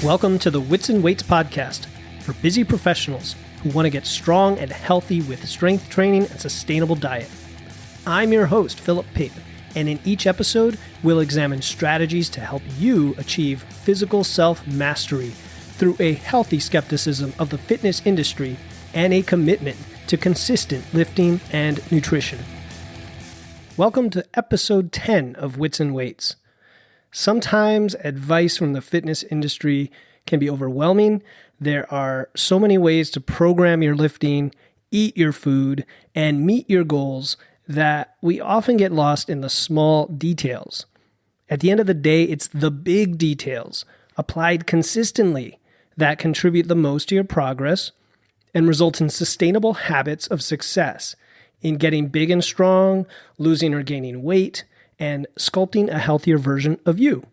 Welcome to the Wits and Weights podcast for busy professionals who want to get strong and healthy with strength training and sustainable diet. I'm your host, Philip Pape, and in each episode, we'll examine strategies to help you achieve physical self-mastery through a healthy skepticism of the fitness industry and a commitment to consistent lifting and nutrition. Welcome to episode 10 of Wits and Weights. Sometimes advice from the fitness industry can be overwhelming. There are so many ways to program your lifting, eat your food, and meet your goals that we often get lost in the small details. At the end of the day, it's the big details applied consistently that contribute the most to your progress and result in sustainable habits of success in getting big and strong, losing or gaining weight, and sculpting a healthier version of you.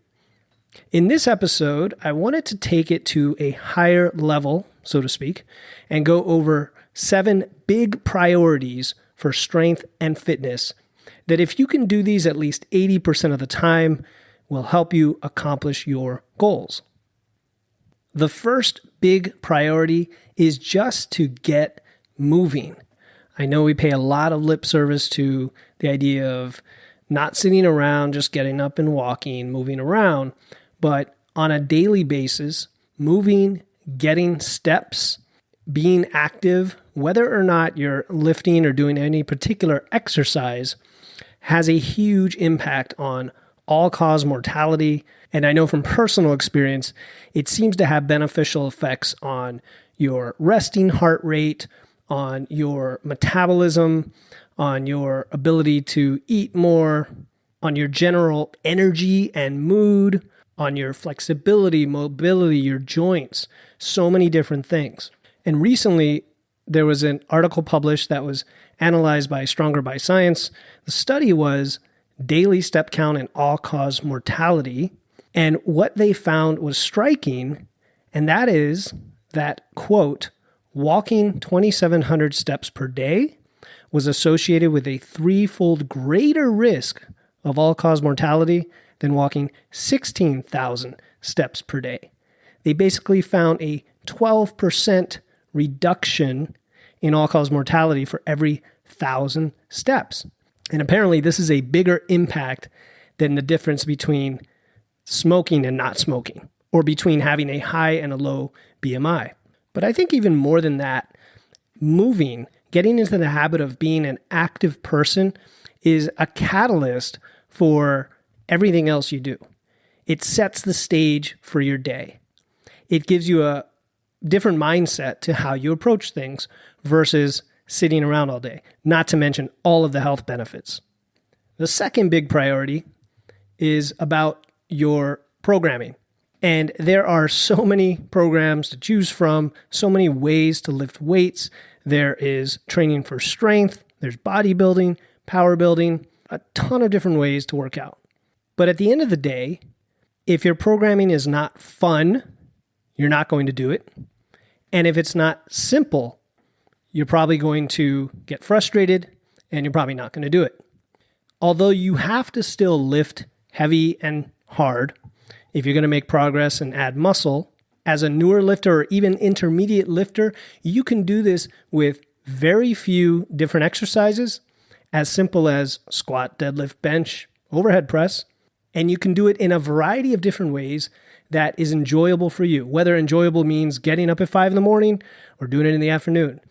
In this episode, I wanted to take it to a higher level, so to speak, and go over 7 big priorities for strength and fitness that if you can do these at least 80% of the time, will help you accomplish your goals. The first big priority is just to get moving. I know we pay a lot of lip service to the idea of not sitting around, just getting up and walking, moving around, but on a daily basis, moving, getting steps, being active, whether or not you're lifting or doing any particular exercise, has a huge impact on all-cause mortality. And I know from personal experience, it seems to have beneficial effects on your resting heart rate, on your metabolism, on your ability to eat more, on your general energy and mood, on your flexibility, mobility, your joints, so many different things. And recently, there was an article published that was analyzed by Stronger by Science. The study was daily step count and all-cause mortality. And what they found was striking, and that is that, quote, walking 2,700 steps per day was associated with a 3-fold greater risk of all-cause mortality than walking 16,000 steps per day. They basically found a 12% reduction in all-cause mortality for every 1,000 steps. And apparently this is a bigger impact than the difference between smoking and not smoking, or between having a high and a low BMI. But I think even more than that, moving, getting into the habit of being an active person is a catalyst for everything else you do. It sets the stage for your day. It gives you a different mindset to how you approach things versus sitting around all day, not to mention all of the health benefits. The second big priority is about your programming. And there are so many programs to choose from, so many ways to lift weights. There is training for strength, there's bodybuilding, power building, a ton of different ways to work out. But at the end of the day, if your programming is not fun, you're not going to do it. And if it's not simple, you're probably going to get frustrated and you're probably not going to do it. Although you have to still lift heavy and hard if you're going to make progress and add muscle, as a newer lifter or even intermediate lifter, you can do this with very few different exercises, as simple as squat, deadlift, bench, overhead press, and you can do it in a variety of different ways that is enjoyable for you. Whether enjoyable means getting up at 5 in the morning or doing it in the afternoon,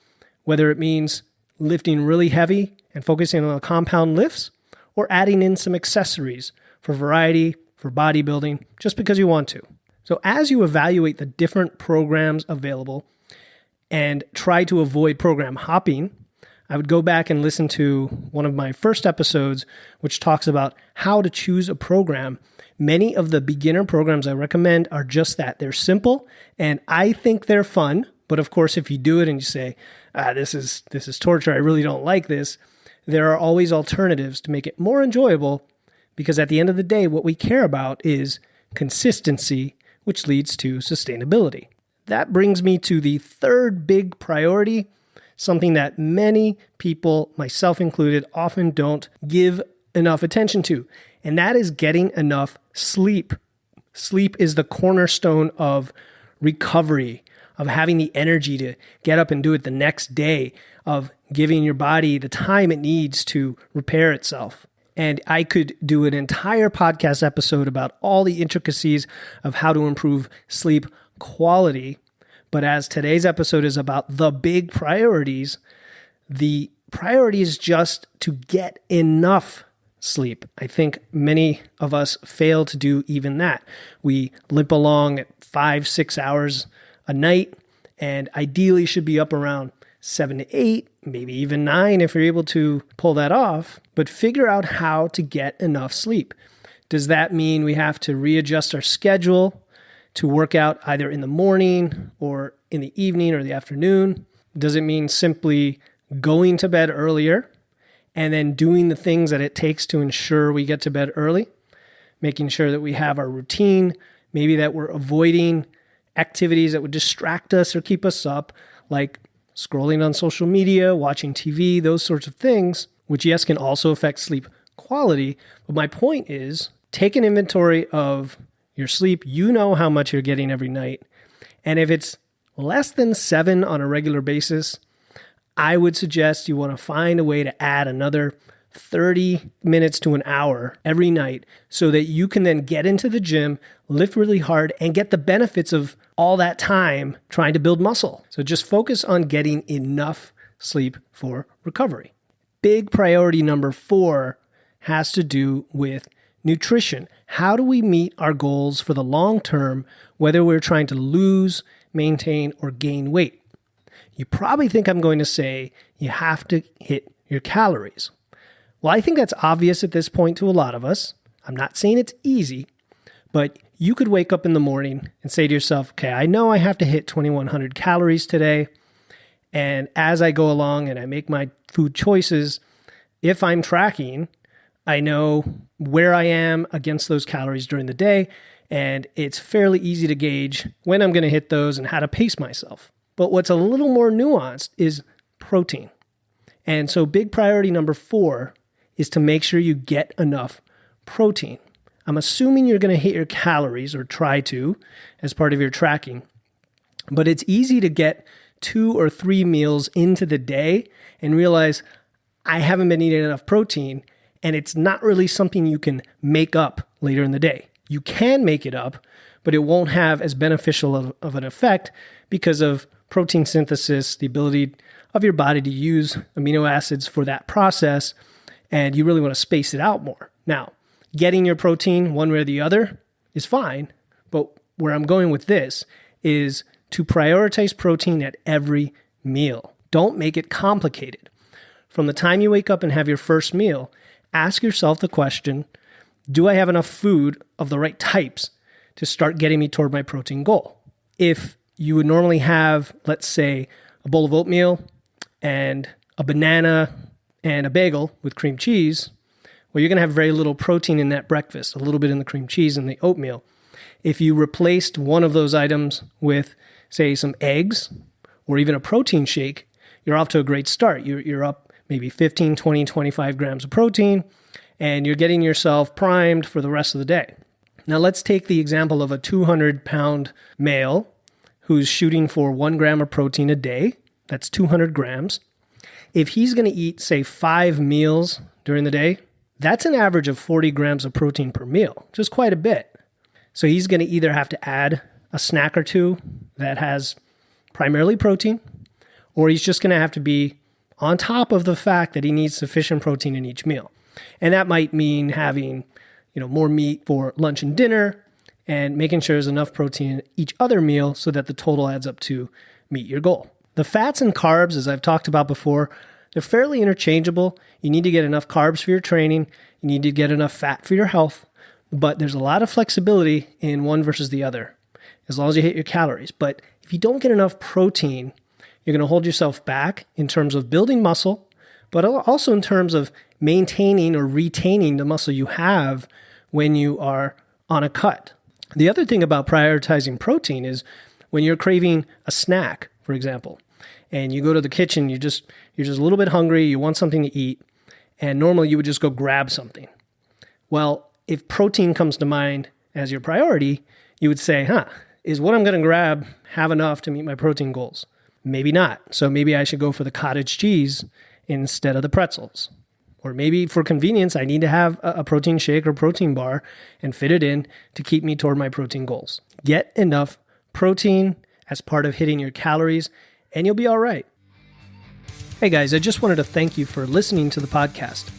whether it means lifting really heavy and focusing on the compound lifts, or adding in some accessories for variety, for bodybuilding, just because you want to. So as you evaluate the different programs available and try to avoid program hopping, I would go back and listen to one of my first episodes, which talks about how to choose a program. Many of the beginner programs I recommend are just that. They're simple, and I think they're fun. But of course, if you do it and you say, this is torture, I really don't like this, there are always alternatives to make it more enjoyable, because at the end of the day, what we care about is consistency, which leads to sustainability. That brings me to the third big priority, something that many people, myself included, often don't give enough attention to, and that is getting enough sleep. Sleep is the cornerstone of recovery, of having the energy to get up and do it the next day, of giving your body the time it needs to repair itself. And I could do an entire podcast episode about all the intricacies of how to improve sleep quality. But as today's episode is about the big priorities, the priority is just to get enough sleep. I think many of us fail to do even that. We limp along at 5-6 hours a night, and ideally should be up around 7 to 8, maybe even 9 if you're able to pull that off, but figure out how to get enough sleep. Does that mean we have to readjust our schedule to work out either in the morning or in the evening or the afternoon? Does it mean simply going to bed earlier and then doing the things that it takes to ensure we get to bed early, making sure that we have our routine, maybe that we're avoiding activities that would distract us or keep us up, like scrolling on social media, watching TV, those sorts of things, which yes, can also affect sleep quality. But my point is, take an inventory of your sleep. You know how much you're getting every night. And if it's less than 7 on a regular basis, I would suggest you want to find a way to add another 30 minutes to an hour every night so that you can then get into the gym, lift really hard, and get the benefits of all that time trying to build muscle. So just focus on getting enough sleep for recovery. Big priority number 4 has to do with nutrition. How do we meet our goals for the long term, whether we're trying to lose, maintain, or gain weight? You probably think I'm going to say you have to hit your calories. Well, I think that's obvious at this point to a lot of us. I'm not saying it's easy, but you could wake up in the morning and say to yourself, okay, I know I have to hit 2,100 calories today. And as I go along and I make my food choices, if I'm tracking, I know where I am against those calories during the day, and it's fairly easy to gauge when I'm going to hit those and how to pace myself. But what's a little more nuanced is protein. And so big priority number 4 is to make sure you get enough protein. I'm assuming you're going to hit your calories or try to as part of your tracking, but it's easy to get 2 or 3 meals into the day and realize I haven't been eating enough protein, and it's not really something you can make up later in the day. You can make it up, but it won't have as beneficial of an effect because of protein synthesis, the ability of your body to use amino acids for that process, and you really want to space it out more. Now, getting your protein one way or the other is fine, but where I'm going with this is to prioritize protein at every meal. Don't make it complicated. From the time you wake up and have your first meal, ask yourself the question, do I have enough food of the right types to start getting me toward my protein goal? If you would normally have, let's say, a bowl of oatmeal and a banana and a bagel with cream cheese, well, you're going to have very little protein in that breakfast, a little bit in the cream cheese and the oatmeal. If you replaced one of those items with, say, some eggs or even a protein shake, you're off to a great start. You're up maybe 15, 20, 25 grams of protein, and you're getting yourself primed for the rest of the day. Now, let's take the example of a 200-pound male who's shooting for 1 gram of protein a day. That's 200 grams. If he's going to eat, say, 5 meals during the day, that's an average of 40 grams of protein per meal, just quite a bit. So he's going to either have to add a snack or two that has primarily protein, or he's just going to have to be on top of the fact that he needs sufficient protein in each meal. And that might mean having, more meat for lunch and dinner, and making sure there's enough protein in each other meal so that the total adds up to meet your goal. The fats and carbs, as I've talked about before, they're fairly interchangeable. You need to get enough carbs for your training. You need to get enough fat for your health. But there's a lot of flexibility in one versus the other, as long as you hit your calories. But if you don't get enough protein, you're going to hold yourself back in terms of building muscle, but also in terms of maintaining or retaining the muscle you have when you are on a cut. The other thing about prioritizing protein is when you're craving a snack, for example, and you go to the kitchen, you're just a little bit hungry, you want something to eat, and normally you would just go grab something. Well, if protein comes to mind as your priority, you would say, is what I'm going to grab have enough to meet my protein goals? Maybe not. So maybe I should go for the cottage cheese instead of the pretzels. Or maybe for convenience, I need to have a protein shake or protein bar and fit it in to keep me toward my protein goals. Get enough protein as part of hitting your calories, and you'll be all right. Hey guys, I just wanted to thank you for listening to the podcast.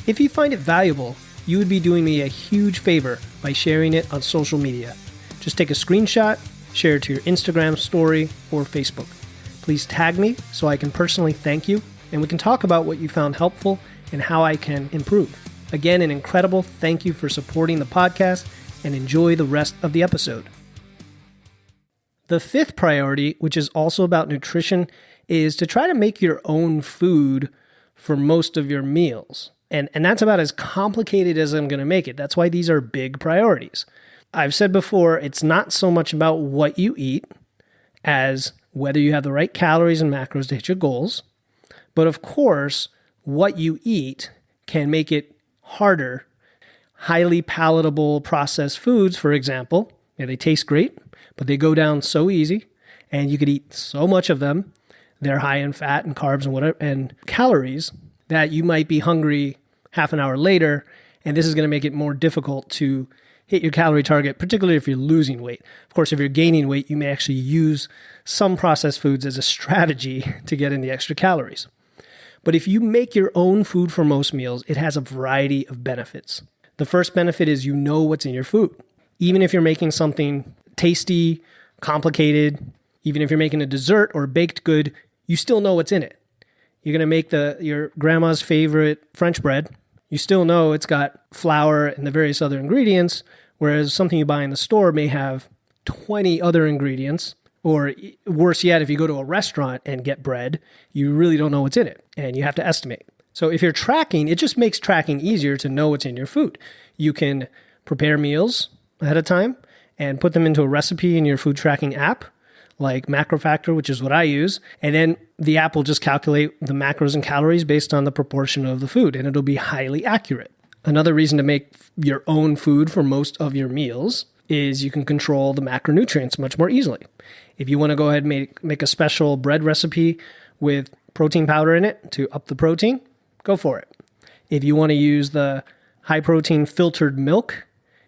If you find it valuable, you would be doing me a huge favor by sharing it on social media. Just take a screenshot, share it to your Instagram story or Facebook. Please tag me so I can personally thank you, and we can talk about what you found helpful and how I can improve. Again, an incredible thank you for supporting the podcast, and enjoy the rest of the episode. The fifth priority, which is also about nutrition, is to try to make your own food for most of your meals. And that's about as complicated as I'm going to make it. That's why these are big priorities. I've said before, it's not so much about what you eat as whether you have the right calories and macros to hit your goals. But of course, what you eat can make it harder. Highly palatable processed foods, for example, they taste great, but they go down so easy, and you could eat so much of them. They're high in fat and carbs and whatever and calories that you might be hungry half an hour later, and this is going to make it more difficult to hit your calorie target, particularly if you're losing weight. Of course, if you're gaining weight, you may actually use some processed foods as a strategy to get in the extra calories. But if you make your own food for most meals, it has a variety of benefits. The first benefit is you know what's in your food. Even if you're making something tasty, complicated, even if you're making a dessert or a baked good, you still know what's in it. You're going to make your grandma's favorite French bread. You still know it's got flour and the various other ingredients, whereas something you buy in the store may have 20 other ingredients. Or worse yet, if you go to a restaurant and get bread, you really don't know what's in it, and you have to estimate. So if you're tracking, it just makes tracking easier to know what's in your food. You can prepare meals ahead of time and put them into a recipe in your food tracking app, like MacroFactor, which is what I use. And then the app will just calculate the macros and calories based on the proportion of the food, and it'll be highly accurate. Another reason to make your own food for most of your meals is you can control the macronutrients much more easily. If you want to go ahead and make a special bread recipe with protein powder in it to up the protein, go for it. If you want to use the high protein filtered milk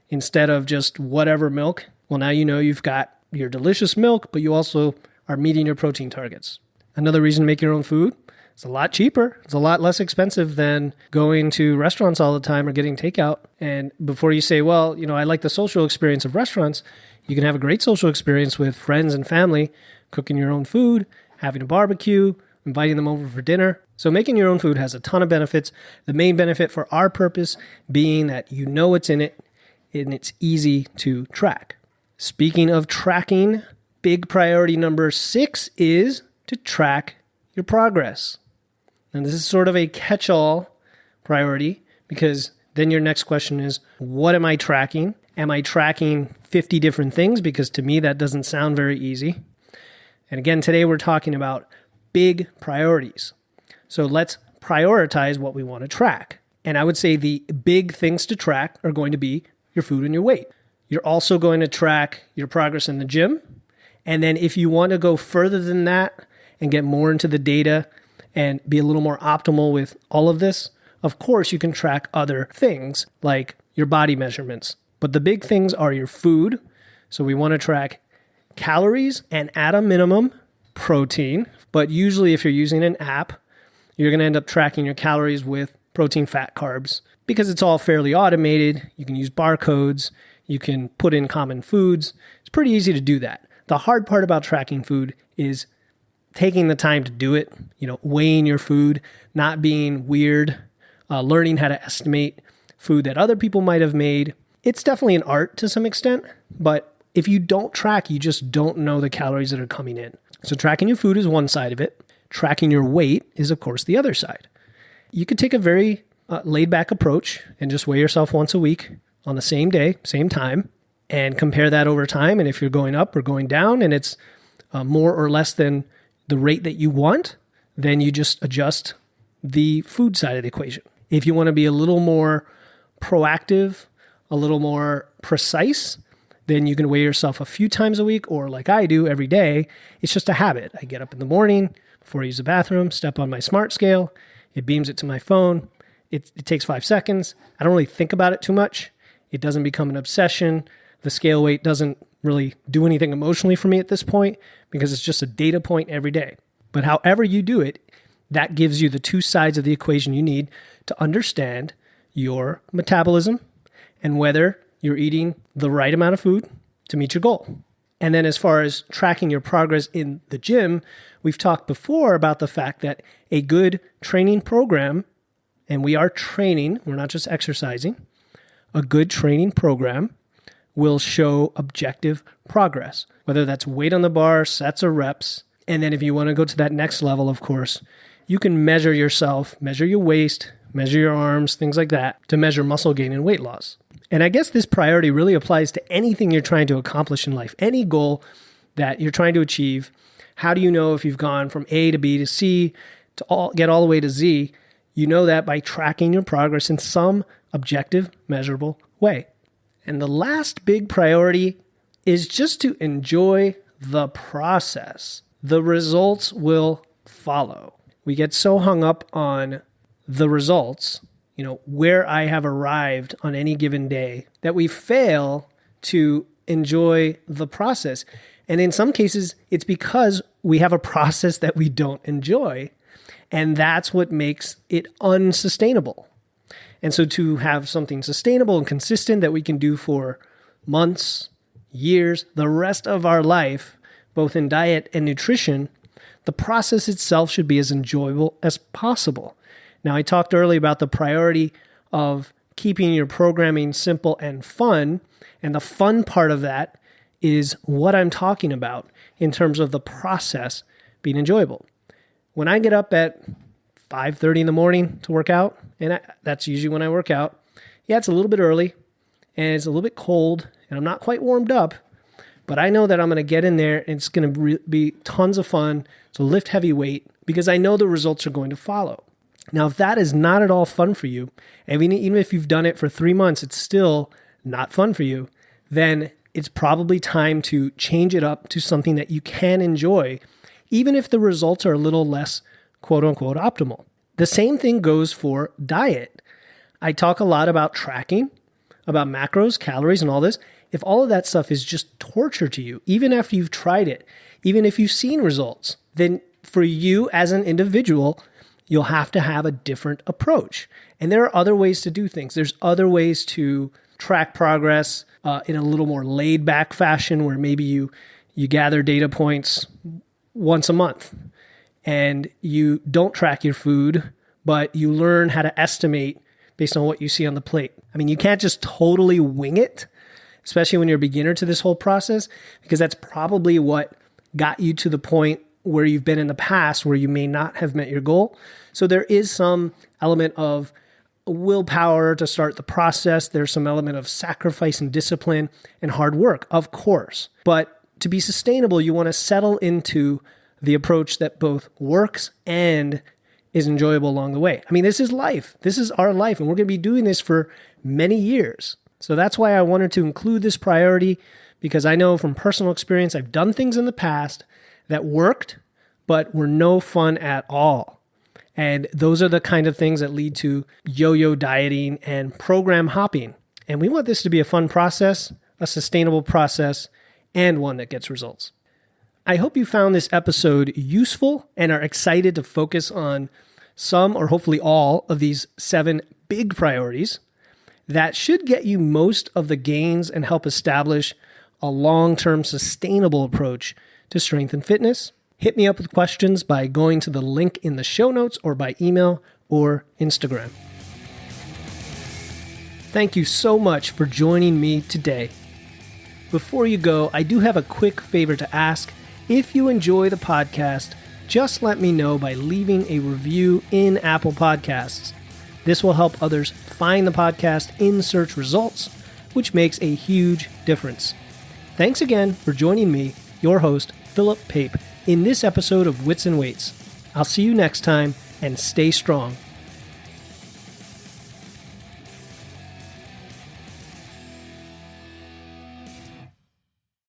instead of just whatever milk, well, now you know you've got your delicious milk, but you also are meeting your protein targets. Another reason to make your own food, it's a lot cheaper. It's a lot less expensive than going to restaurants all the time or getting takeout. And before you say, well, I like the social experience of restaurants, you can have a great social experience with friends and family, cooking your own food, having a barbecue, inviting them over for dinner. So making your own food has a ton of benefits. The main benefit for our purpose being that you know what's in it and it's easy to track. Speaking of tracking, big priority number 6 is to track your progress. And this is sort of a catch-all priority because then your next question is, what am I tracking? Am I tracking 50 different things? Because to me, that doesn't sound very easy. And again, today we're talking about big priorities. So let's prioritize what we want to track. And I would say the big things to track are going to be your food and your weight. You're also going to track your progress in the gym. And then if you want to go further than that and get more into the data and be a little more optimal with all of this, of course, you can track other things like your body measurements. But the big things are your food. So we want to track calories and at a minimum, protein. But usually if you're using an app, you're going to end up tracking your calories with protein, fat, carbs. Because it's all fairly automated, you can use barcodes, you can put in common foods. It's pretty easy to do that. The hard part about tracking food is taking the time to do it, weighing your food, not being weird, learning how to estimate food that other people might have made. It's definitely an art to some extent, but if you don't track, you just don't know the calories that are coming in. So tracking your food is one side of it. Tracking your weight is, of course, the other side. You could take a very laid-back approach and just weigh yourself once a week on the same day, same time, and compare that over time. And if you're going up or going down and it's more or less than the rate that you want, then you just adjust the food side of the equation. If you want to be a little more proactive, a little more precise, then you can weigh yourself a few times a week, or like I do every day. It's just a habit. I get up in the morning before I use the bathroom, step on my smart scale. It beams it to my phone. It takes 5 seconds. I don't really think about it too much. It doesn't become an obsession. The scale weight doesn't really do anything emotionally for me at this point because it's just a data point every day. But however you do it, that gives you the two sides of the equation you need to understand your metabolism and whether you're eating the right amount of food to meet your goal. And then as far as tracking your progress in the gym, we've talked before about the fact that a good training program, and we are training, we're not just exercising, a good training program will show objective progress, whether that's weight on the bar, sets or reps. And then if you want to go to that next level, of course, you can measure yourself, measure your waist, measure your arms, things like that, to measure muscle gain and weight loss. And I guess this priority really applies to anything you're trying to accomplish in life, any goal that you're trying to achieve. How do you know if you've gone from A to B to C to get all the way to Z? You know that by tracking your progress in some objective, measurable way. And the last big priority is just to enjoy the process. The results will follow. We get so hung up on the results, where I have arrived on any given day, that we fail to enjoy the process. And in some cases, it's because we have a process that we don't enjoy. And that's what makes it unsustainable. And so to have something sustainable and consistent that we can do for months, years, the rest of our life, both in diet and nutrition, the process itself should be as enjoyable as possible. Now, I talked earlier about the priority of keeping your programming simple and fun. And the fun part of that is what I'm talking about in terms of the process being enjoyable. When I get up at 5:30 in the morning to work out, and that's usually when I work out, yeah, it's a little bit early and it's a little bit cold and I'm not quite warmed up, but I know that I'm going to get in there and it's going to be tons of fun to lift heavy weight because I know the results are going to follow. Now, if that is not at all fun for you, and even if you've done it for 3 months, it's still not fun for you, then it's probably time to change it up to something that you can enjoy, even if the results are a little less quote unquote optimal. The same thing goes for diet. I talk a lot about tracking, about macros, calories, and all this. If all of that stuff is just torture to you, even after you've tried it, even if you've seen results, then for you as an individual, you'll have to have a different approach. And there are other ways to do things. There's other ways to track progress in a little more laid back fashion where maybe you gather data points once a month and you don't track your food, but you learn how to estimate based on what you see on the plate. I mean, you can't just totally wing it, especially when you're a beginner to this whole process, because that's probably what got you to the point where you've been in the past where you may not have met your goal. So there is some element of willpower to start the process. There's some element of sacrifice and discipline and hard work, of course. But to be sustainable, you want to settle into the approach that both works and is enjoyable along the way. I mean, this is life. This is our life, and we're going to be doing this for many years. So that's why I wanted to include this priority, because I know from personal experience, I've done things in the past that worked, but were no fun at all. And those are the kind of things that lead to yo-yo dieting and program hopping. And we want this to be a fun process, a sustainable process, and one that gets results. I hope you found this episode useful and are excited to focus on some or hopefully all of these 7 big priorities that should get you most of the gains and help establish a long-term sustainable approach to strength and fitness. Hit me up with questions by going to the link in the show notes or by email or Instagram. Thank you so much for joining me today. Before you go, I do have a quick favor to ask. If you enjoy the podcast, just let me know by leaving a review in Apple Podcasts. This will help others find the podcast in search results, which makes a huge difference. Thanks again for joining me, your host, Philip Pape, in this episode of Wits and Weights. I'll see you next time, and stay strong.